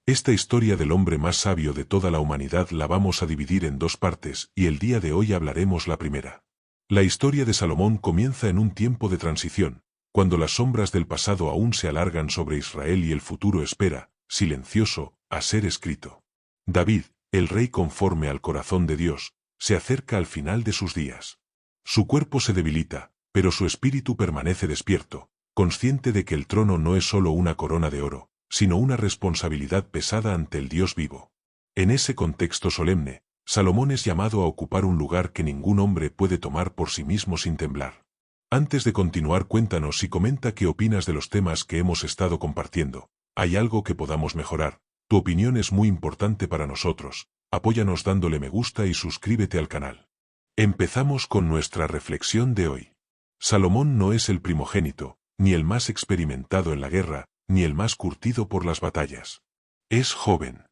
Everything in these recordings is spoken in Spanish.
Esta historia del hombre más sabio de toda la humanidad la vamos a dividir en dos partes y el día de hoy hablaremos la primera. La historia de Salomón comienza en un tiempo de transición, cuando las sombras del pasado aún se alargan sobre Israel y el futuro espera, silencioso, a ser escrito. David, el rey conforme al corazón de Dios, se acerca al final de sus días. Su cuerpo se debilita, pero su espíritu permanece despierto, consciente de que el trono no es solo una corona de oro, sino una responsabilidad pesada ante el Dios vivo. En ese contexto solemne, Salomón es llamado a ocupar un lugar que ningún hombre puede tomar por sí mismo sin temblar. Antes de continuar, cuéntanos y comenta qué opinas de los temas que hemos estado compartiendo. ¿Hay algo que podamos mejorar? Tu opinión es muy importante para nosotros. Apóyanos dándole me gusta y suscríbete al canal. Empezamos con nuestra reflexión de hoy. Salomón no es el primogénito, ni el más experimentado en la guerra, ni el más curtido por las batallas. Es joven.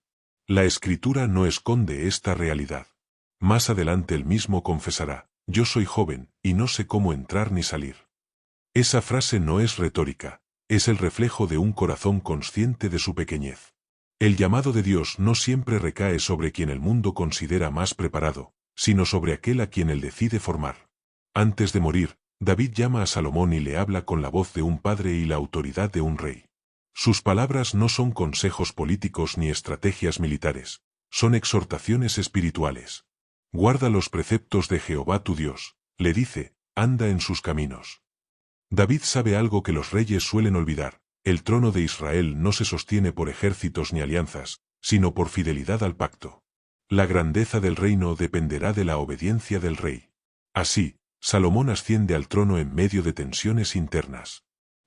La Escritura no esconde esta realidad. Más adelante él mismo confesará: yo soy joven, y no sé cómo entrar ni salir. Esa frase no es retórica, es el reflejo de un corazón consciente de su pequeñez. El llamado de Dios no siempre recae sobre quien el mundo considera más preparado, sino sobre aquel a quien él decide formar. Antes de morir, David llama a Salomón y le habla con la voz de un padre y la autoridad de un rey. Sus palabras no son consejos políticos ni estrategias militares, son exhortaciones espirituales. Guarda los preceptos de Jehová tu Dios, le dice, anda en sus caminos. David sabe algo que los reyes suelen olvidar: el trono de Israel no se sostiene por ejércitos ni alianzas, sino por fidelidad al pacto. La grandeza del reino dependerá de la obediencia del rey. Así, Salomón asciende al trono en medio de tensiones internas.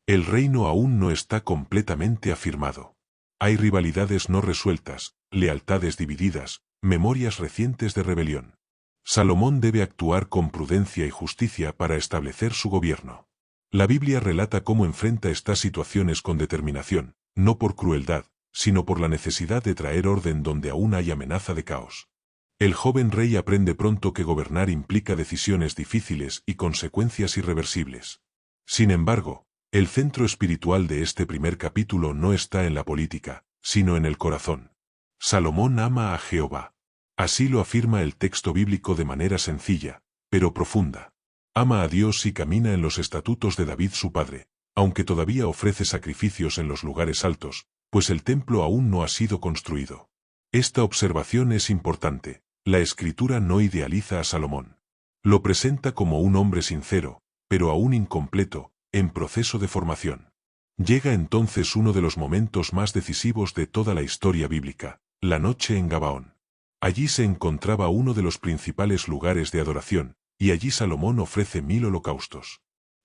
El reino aún no está completamente afirmado. Hay rivalidades no resueltas, lealtades divididas, memorias recientes de rebelión. Salomón debe actuar con prudencia y justicia para establecer su gobierno. La Biblia relata cómo enfrenta estas situaciones con determinación, no por crueldad, sino por la necesidad de traer orden donde aún hay amenaza de caos. El joven rey aprende pronto que gobernar implica decisiones difíciles y consecuencias irreversibles. Sin embargo, el centro espiritual de este primer capítulo no está en la política, sino en el corazón. Salomón ama a Jehová. Así lo afirma el texto bíblico de manera sencilla, pero profunda. Ama a Dios y camina en los estatutos de David su padre, aunque todavía ofrece sacrificios en los lugares altos, pues el templo aún no ha sido construido. Esta observación es importante. La Escritura no idealiza a Salomón. Lo presenta como un hombre sincero, pero aún incompleto, en proceso de formación. Llega entonces uno de los momentos más decisivos de toda la historia bíblica: la noche en Gabaón. Allí se encontraba uno de los principales lugares de adoración, y allí Salomón ofrece 1000 holocaustos.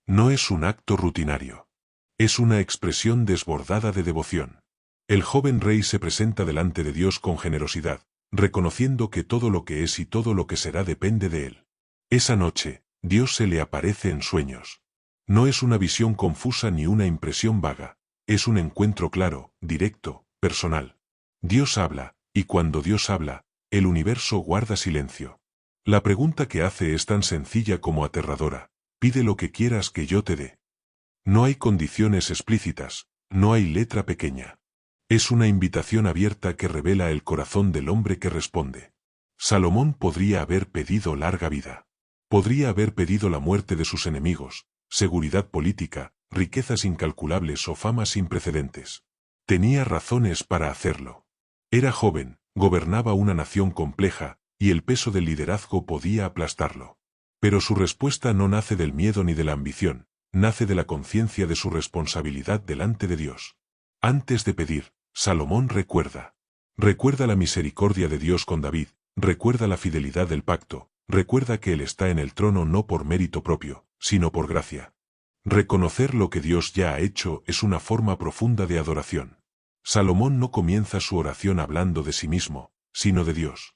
No es un acto rutinario. Es una expresión desbordada de devoción. El joven rey se presenta delante de Dios con generosidad, reconociendo que todo lo que es y todo lo que será depende de él. Esa noche, Dios se le aparece en sueños. No es una visión confusa ni una impresión vaga, es un encuentro claro, directo, personal. Dios habla, y cuando Dios habla, el universo guarda silencio. La pregunta que hace es tan sencilla como aterradora: pide lo que quieras que yo te dé. No hay condiciones explícitas, no hay letra pequeña. Es una invitación abierta que revela el corazón del hombre que responde. Salomón podría haber pedido larga vida. Podría haber pedido la muerte de sus enemigos, seguridad política, riquezas incalculables o fama sin precedentes. Tenía razones para hacerlo. Era joven, gobernaba una nación compleja, y el peso del liderazgo podía aplastarlo. Pero su respuesta no nace del miedo ni de la ambición, nace de la conciencia de su responsabilidad delante de Dios. Antes de pedir, Salomón recuerda. Recuerda la misericordia de Dios con David, recuerda la fidelidad del pacto, recuerda que él está en el trono no por mérito propio, sino por gracia. Reconocer lo que Dios ya ha hecho es una forma profunda de adoración. Salomón no comienza su oración hablando de sí mismo, sino de Dios.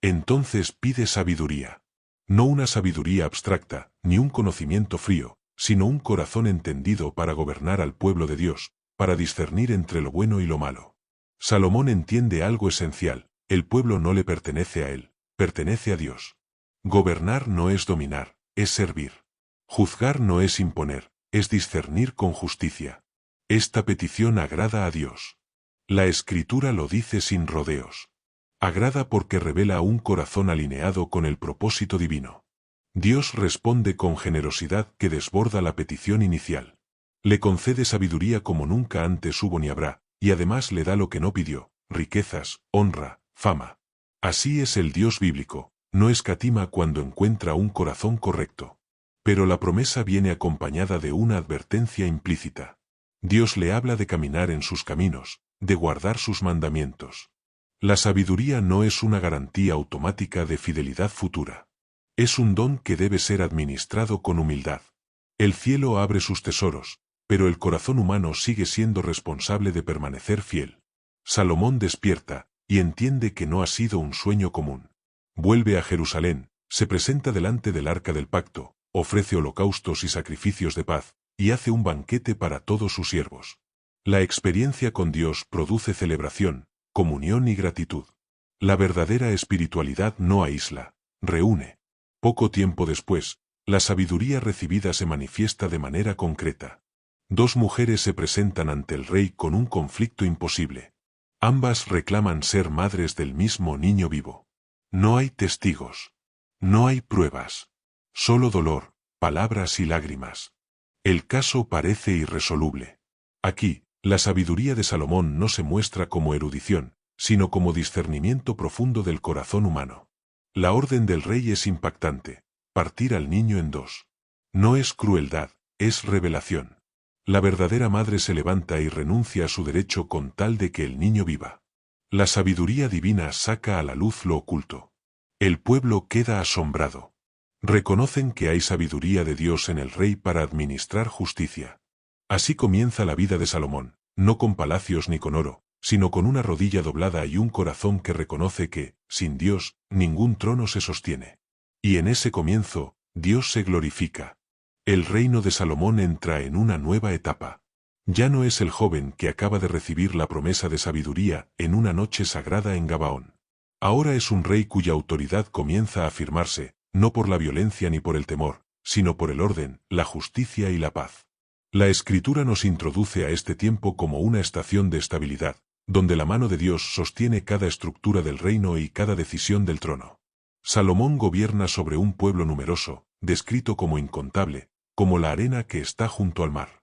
Entonces pide sabiduría. No una sabiduría abstracta, ni un conocimiento frío, sino un corazón entendido para gobernar al pueblo de Dios, para discernir entre lo bueno y lo malo. Salomón entiende algo esencial: el pueblo no le pertenece a él, pertenece a Dios. Gobernar no es dominar, es servir. Juzgar no es imponer, es discernir con justicia. Esta petición agrada a Dios. La Escritura lo dice sin rodeos. Agrada porque revela un corazón alineado con el propósito divino. Dios responde con generosidad que desborda la petición inicial. Le concede sabiduría como nunca antes hubo ni habrá, y además le da lo que no pidió: riquezas, honra, fama. Así es el Dios bíblico, no escatima cuando encuentra un corazón correcto. Pero la promesa viene acompañada de una advertencia implícita. Dios le habla de caminar en sus caminos, de guardar sus mandamientos. La sabiduría no es una garantía automática de fidelidad futura. Es un don que debe ser administrado con humildad. El cielo abre sus tesoros, pero el corazón humano sigue siendo responsable de permanecer fiel. Salomón despierta, y entiende que no ha sido un sueño común. Vuelve a Jerusalén, se presenta delante del arca del pacto, ofrece holocaustos y sacrificios de paz, y hace un banquete para todos sus siervos. La experiencia con Dios produce celebración, comunión y gratitud. La verdadera espiritualidad no aísla, reúne. Poco tiempo después, la sabiduría recibida se manifiesta de manera concreta. Dos mujeres se presentan ante el rey con un conflicto imposible. Ambas reclaman ser madres del mismo niño vivo. No hay testigos. No hay pruebas. Solo dolor, palabras y lágrimas. El caso parece irresoluble. Aquí, la sabiduría de Salomón no se muestra como erudición, sino como discernimiento profundo del corazón humano. La orden del rey es impactante: partir al niño en dos. No es crueldad, es revelación. La verdadera madre se levanta y renuncia a su derecho con tal de que el niño viva. La sabiduría divina saca a la luz lo oculto. El pueblo queda asombrado. Reconocen que hay sabiduría de Dios en el rey para administrar justicia. Así comienza la vida de Salomón, no con palacios ni con oro, sino con una rodilla doblada y un corazón que reconoce que, sin Dios, ningún trono se sostiene. Y en ese comienzo, Dios se glorifica. El reino de Salomón entra en una nueva etapa. Ya no es el joven que acaba de recibir la promesa de sabiduría en una noche sagrada en Gabaón. Ahora es un rey cuya autoridad comienza a afirmarse, no por la violencia ni por el temor, sino por el orden, la justicia y la paz. La Escritura nos introduce a este tiempo como una estación de estabilidad, donde la mano de Dios sostiene cada estructura del reino y cada decisión del trono. Salomón gobierna sobre un pueblo numeroso, descrito como incontable, como la arena que está junto al mar.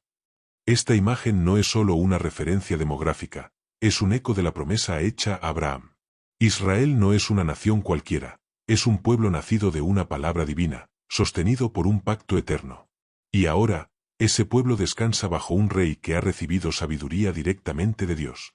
Esta imagen no es solo una referencia demográfica, es un eco de la promesa hecha a Abraham. Israel no es una nación cualquiera, es un pueblo nacido de una palabra divina, sostenido por un pacto eterno. Y ahora, ese pueblo descansa bajo un rey que ha recibido sabiduría directamente de Dios.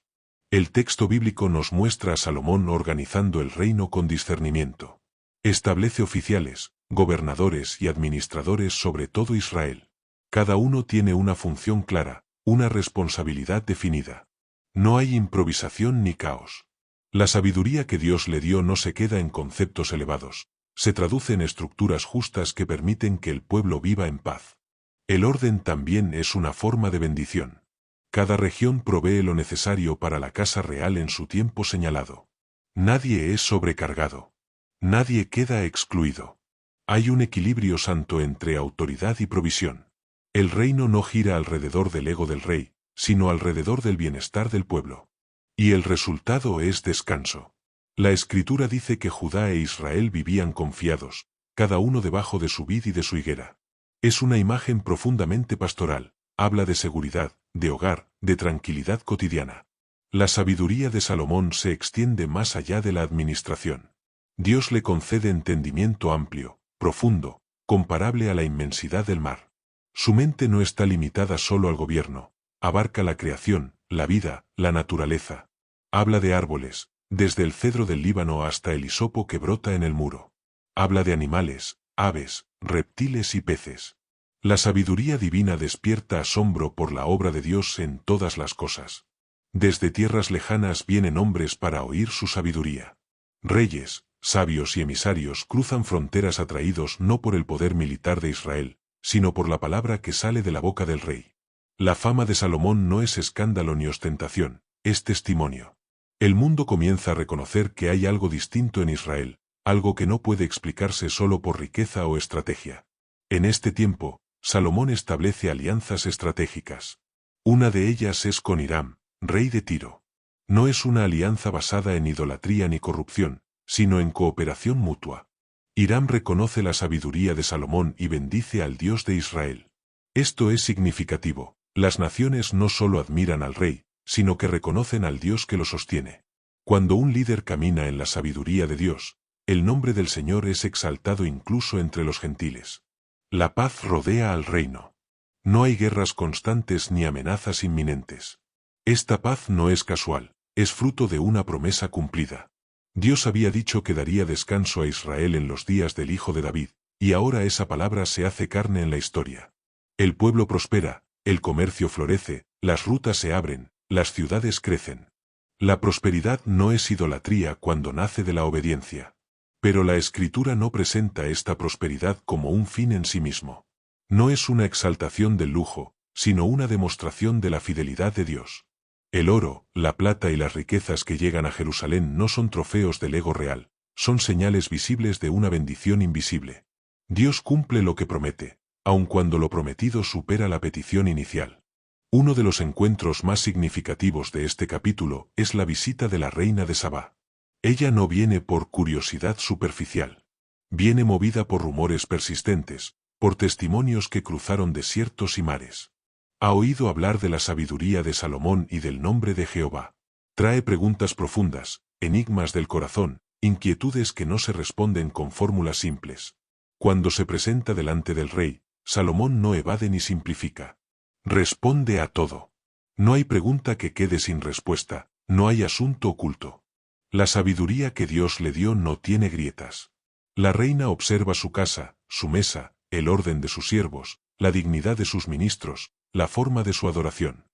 El texto bíblico nos muestra a Salomón organizando el reino con discernimiento. Establece oficiales, gobernadores y administradores sobre todo Israel. Cada uno tiene una función clara, una responsabilidad definida. No hay improvisación ni caos. La sabiduría que Dios le dio no se queda en conceptos elevados, se traduce en estructuras justas que permiten que el pueblo viva en paz. El orden también es una forma de bendición. Cada región provee lo necesario para la casa real en su tiempo señalado. Nadie es sobrecargado. Nadie queda excluido. Hay un equilibrio santo entre autoridad y provisión. El reino no gira alrededor del ego del rey, sino alrededor del bienestar del pueblo. Y el resultado es descanso. La Escritura dice que Judá e Israel vivían confiados, cada uno debajo de su vid y de su higuera. Es una imagen profundamente pastoral, habla de seguridad, de hogar, de tranquilidad cotidiana. La sabiduría de Salomón se extiende más allá de la administración. Dios le concede entendimiento amplio, profundo, comparable a la inmensidad del mar. Su mente no está limitada solo al gobierno, abarca la creación, la vida, la naturaleza. Habla de árboles, desde el cedro del Líbano hasta el hisopo que brota en el muro. Habla de animales, aves, reptiles y peces. La sabiduría divina despierta asombro por la obra de Dios en todas las cosas. Desde tierras lejanas vienen hombres para oír su sabiduría. Reyes, sabios y emisarios cruzan fronteras atraídos no por el poder militar de Israel, sino por la palabra que sale de la boca del rey. La fama de Salomón no es escándalo ni ostentación, es testimonio. El mundo comienza a reconocer que hay algo distinto en Israel, algo que no puede explicarse solo por riqueza o estrategia. En este tiempo, Salomón establece alianzas estratégicas. Una de ellas es con Hiram, rey de Tiro. No es una alianza basada en idolatría ni corrupción, sino en cooperación mutua. Hiram reconoce la sabiduría de Salomón y bendice al Dios de Israel. Esto es significativo. Las naciones no solo admiran al rey, sino que reconocen al Dios que lo sostiene. Cuando un líder camina en la sabiduría de Dios, el nombre del Señor es exaltado incluso entre los gentiles. La paz rodea al reino. No hay guerras constantes ni amenazas inminentes. Esta paz no es casual, es fruto de una promesa cumplida. Dios había dicho que daría descanso a Israel en los días del Hijo de David, y ahora esa palabra se hace carne en la historia. El pueblo prospera, el comercio florece, las rutas se abren, las ciudades crecen. La prosperidad no es idolatría cuando nace de la obediencia. Pero la Escritura no presenta esta prosperidad como un fin en sí mismo. No es una exaltación del lujo, sino una demostración de la fidelidad de Dios. El oro, la plata y las riquezas que llegan a Jerusalén no son trofeos del ego real, son señales visibles de una bendición invisible. Dios cumple lo que promete, aun cuando lo prometido supera la petición inicial. Uno de los encuentros más significativos de este capítulo es la visita de la reina de Sabá. Ella no viene por curiosidad superficial. Viene movida por rumores persistentes, por testimonios que cruzaron desiertos y mares. Ha oído hablar de la sabiduría de Salomón y del nombre de Jehová. Trae preguntas profundas, enigmas del corazón, inquietudes que no se responden con fórmulas simples. Cuando se presenta delante del rey, Salomón no evade ni simplifica. Responde a todo. No hay pregunta que quede sin respuesta, no hay asunto oculto. La sabiduría que Dios le dio no tiene grietas. La reina observa su casa, su mesa, el orden de sus siervos, la dignidad de sus ministros, la forma de su adoración.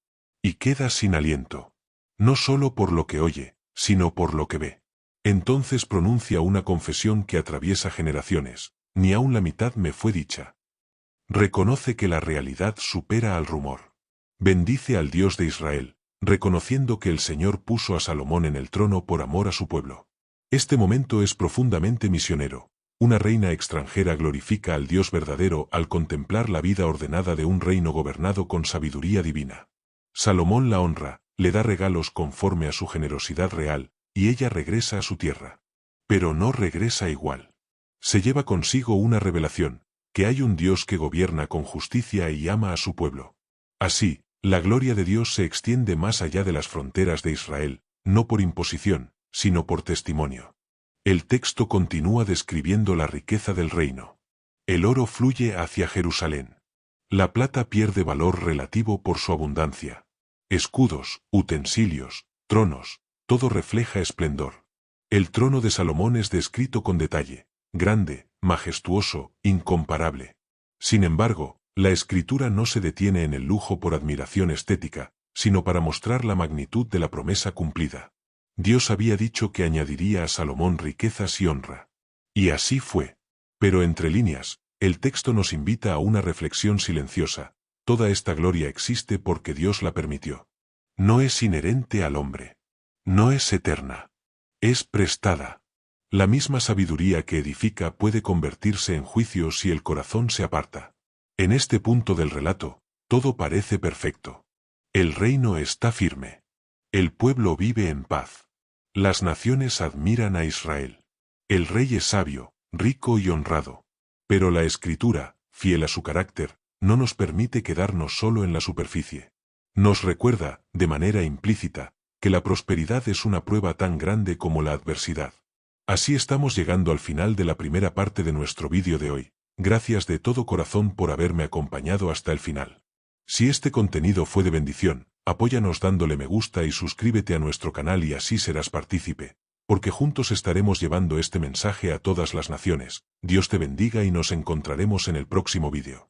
Y queda sin aliento. No solo por lo que oye, sino por lo que ve. Entonces pronuncia una confesión que atraviesa generaciones, ni aun la mitad me fue dicha. Reconoce que la realidad supera al rumor. Bendice al Dios de Israel, reconociendo que el Señor puso a Salomón en el trono por amor a su pueblo. Este momento es profundamente misionero. Una reina extranjera glorifica al Dios verdadero al contemplar la vida ordenada de un reino gobernado con sabiduría divina. Salomón la honra, le da regalos conforme a su generosidad real, y ella regresa a su tierra. Pero no regresa igual. Se lleva consigo una revelación, que hay un Dios que gobierna con justicia y ama a su pueblo. Así, la gloria de Dios se extiende más allá de las fronteras de Israel, no por imposición, sino por testimonio. El texto continúa describiendo la riqueza del reino. El oro fluye hacia Jerusalén. La plata pierde valor relativo por su abundancia. Escudos, utensilios, tronos, todo refleja esplendor. El trono de Salomón es descrito con detalle, grande, majestuoso, incomparable. Sin embargo, la Escritura no se detiene en el lujo por admiración estética, sino para mostrar la magnitud de la promesa cumplida. Dios había dicho que añadiría a Salomón riquezas y honra. Y así fue. Pero entre líneas, el texto nos invita a una reflexión silenciosa. Toda esta gloria existe porque Dios la permitió. No es inherente al hombre. No es eterna. Es prestada. La misma sabiduría que edifica puede convertirse en juicio si el corazón se aparta. En este punto del relato, todo parece perfecto. El reino está firme. El pueblo vive en paz. Las naciones admiran a Israel. El rey es sabio, rico y honrado. Pero la Escritura, fiel a su carácter, no nos permite quedarnos solo en la superficie. Nos recuerda, de manera implícita, que la prosperidad es una prueba tan grande como la adversidad. Así estamos llegando al final de la primera parte de nuestro vídeo de hoy. Gracias de todo corazón por haberme acompañado hasta el final. Si este contenido fue de bendición, apóyanos dándole me gusta y suscríbete a nuestro canal y así serás partícipe, porque juntos estaremos llevando este mensaje a todas las naciones. Dios te bendiga y nos encontraremos en el próximo vídeo.